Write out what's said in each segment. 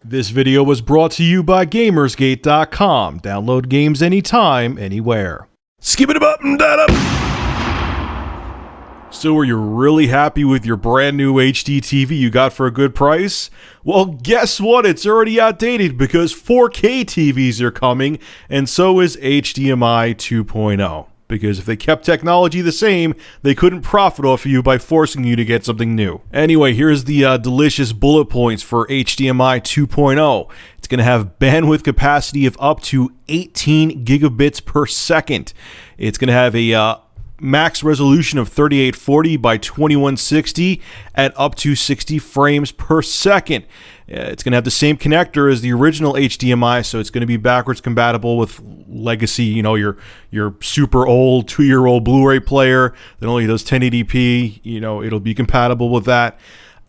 This video was brought to you by GamersGate.com. Download games anytime, anywhere. Skip it up and that up. So are you really happy with your brand new HD TV you got for a good price? Well, guess what? It's already outdated because 4K TVs are coming, and so is HDMI 2.0. Because if they kept technology the same, they couldn't profit off of you by forcing you to get something new. Anyway, here's the delicious bullet points for HDMI 2.0. It's going to have bandwidth capacity of up to 18 gigabits per second. It's going to have a max resolution of 3840 by 2160 at up to 60 frames per second. It's going to have the same connector as the original HDMI, so it's going to be backwards compatible with legacy, your super old 2-year-old Blu-ray player that only does 1080p. It'll be compatible with that.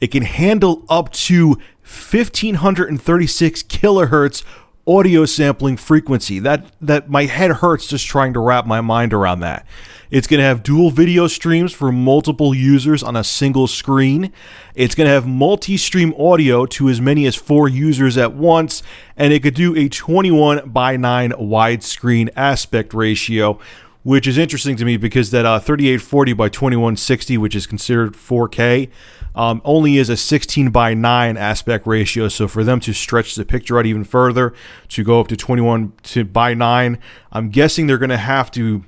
It can handle up to 1536 kilohertz audio sampling frequency. That my head hurts just trying to wrap my mind around that. It's going to have dual video streams for multiple users on a single screen. It's going to have multi-stream audio to as many as 4 users at once, and it could do a 21:9 widescreen aspect ratio, which is interesting to me because that 3840 by 2160, which is considered 4K, only is a 16:9 aspect ratio. So for them to stretch the picture out even further, to go up to 21:9, I'm guessing they're going to have to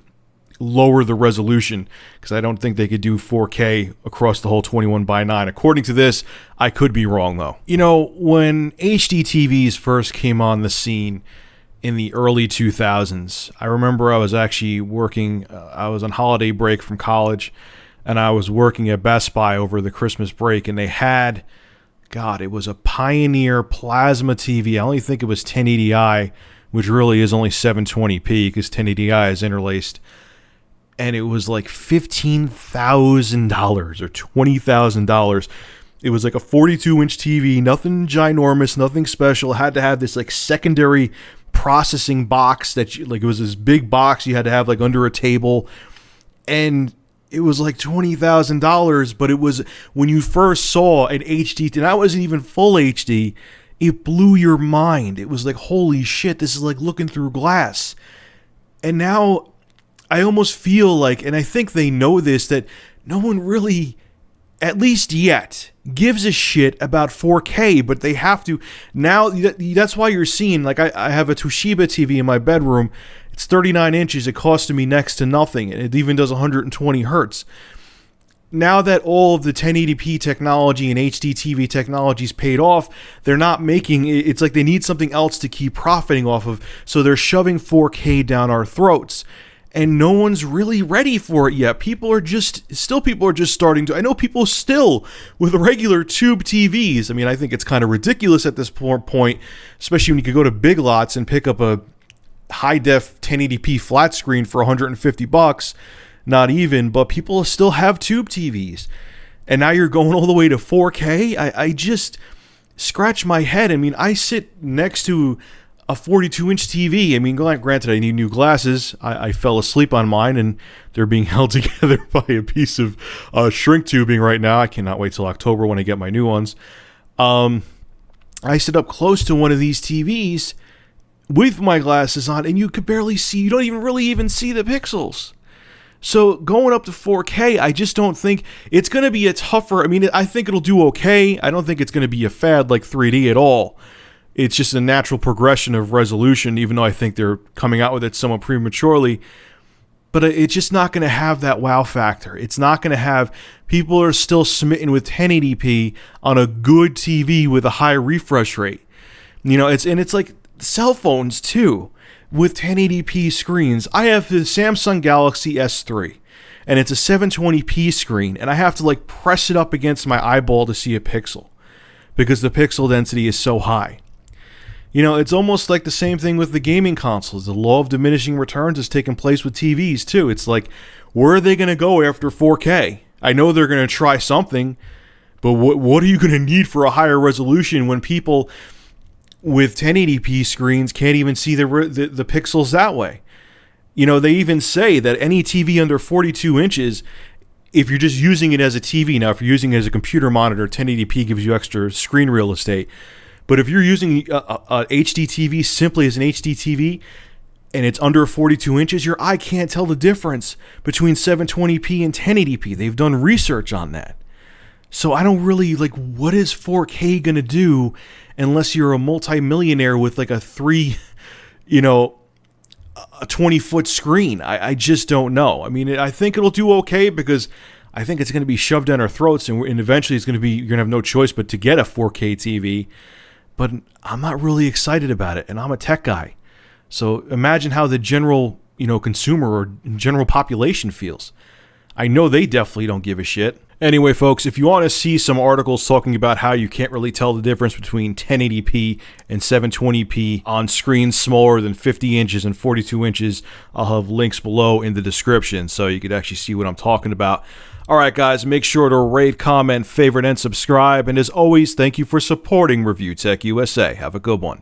lower the resolution, because I don't think they could do 4K across the whole 21:9. According to this, I could be wrong though. When HD TVs first came on the scene in the early 2000s, I remember I was actually working, I was on holiday break from college, and I was working at Best Buy over the Christmas break, and they had, it was a Pioneer plasma TV. I only think it was 1080i, which really is only 720p because 1080i is interlaced. And it was like $15,000 or $20,000. It was like a 42-inch TV, nothing ginormous, nothing special. It had to have this like secondary processing box that it was this big box you had to have like under a table. And it was like $20,000, but it was, when you first saw an HD, and that wasn't even full HD, it blew your mind. It was like, holy shit, this is like looking through glass. And now I almost feel like, and I think they know this, that no one really, at least yet, gives a shit about 4K, but they have to. Now, that's why you're seeing, like, I have a Toshiba TV in my bedroom. It's 39 inches. It costed me next to nothing, and it even does 120 hertz. Now that all of the 1080p technology and HD TV technology's paid off, they're not making, it's like they need something else to keep profiting off of, so they're shoving 4K down our throats. And no one's really ready for it yet. People are just starting to. I know people still with regular tube TVs. I mean, I think it's kind of ridiculous at this point, especially when you could go to Big Lots and pick up a high-def 1080p flat screen for $150. Not even, but people still have tube TVs. And now you're going all the way to 4K? I just scratch my head. I mean, I sit next to a 42-inch TV. I mean, granted, I need new glasses. I fell asleep on mine, and they're being held together by a piece of shrink tubing right now. I cannot wait till October when I get my new ones. I sit up close to one of these TVs with my glasses on, and you could barely see. You don't even really see the pixels. So going up to 4K, I just don't think it's going to be a tougher. I mean, I think it'll do okay. I don't think it's going to be a fad like 3D at all. It's just a natural progression of resolution, even though I think they're coming out with it somewhat prematurely. But it's just not going to have that wow factor. It's not going to have, people are still smitten with 1080p on a good TV with a high refresh rate. It's like cell phones too, with 1080p screens. I have the Samsung Galaxy S3, and it's a 720p screen, and I have to like press it up against my eyeball to see a pixel because the pixel density is so high. It's almost like the same thing with the gaming consoles. The law of diminishing returns has taken place with TVs too. It's like, where are they going to go after 4K? I know they're going to try something, but what are you going to need for a higher resolution when people with 1080p screens can't even see the pixels that way? They even say that any TV under 42 inches, if you're just using it as a TV now, if you're using it as a computer monitor, 1080p gives you extra screen real estate. But if you're using a HD TV simply as an HD TV and it's under 42 inches, your eye can't tell the difference between 720p and 1080p. They've done research on that. So I don't really, like, what is 4K going to do unless you're a multimillionaire with like a 20-foot screen? I just don't know. I mean, I think it'll do okay because I think it's going to be shoved down our throats, and eventually you're going to have no choice but to get a 4K TV. But I'm not really excited about it, and I'm a tech guy. So imagine how the general, consumer or general population feels. I know they definitely don't give a shit. Anyway, folks, if you want to see some articles talking about how you can't really tell the difference between 1080p and 720p on screens smaller than 50 inches and 42 inches, I'll have links below in the description so you could actually see what I'm talking about. All right, guys, make sure to rate, comment, favorite, and subscribe. And as always, thank you for supporting Review Tech USA. Have a good one.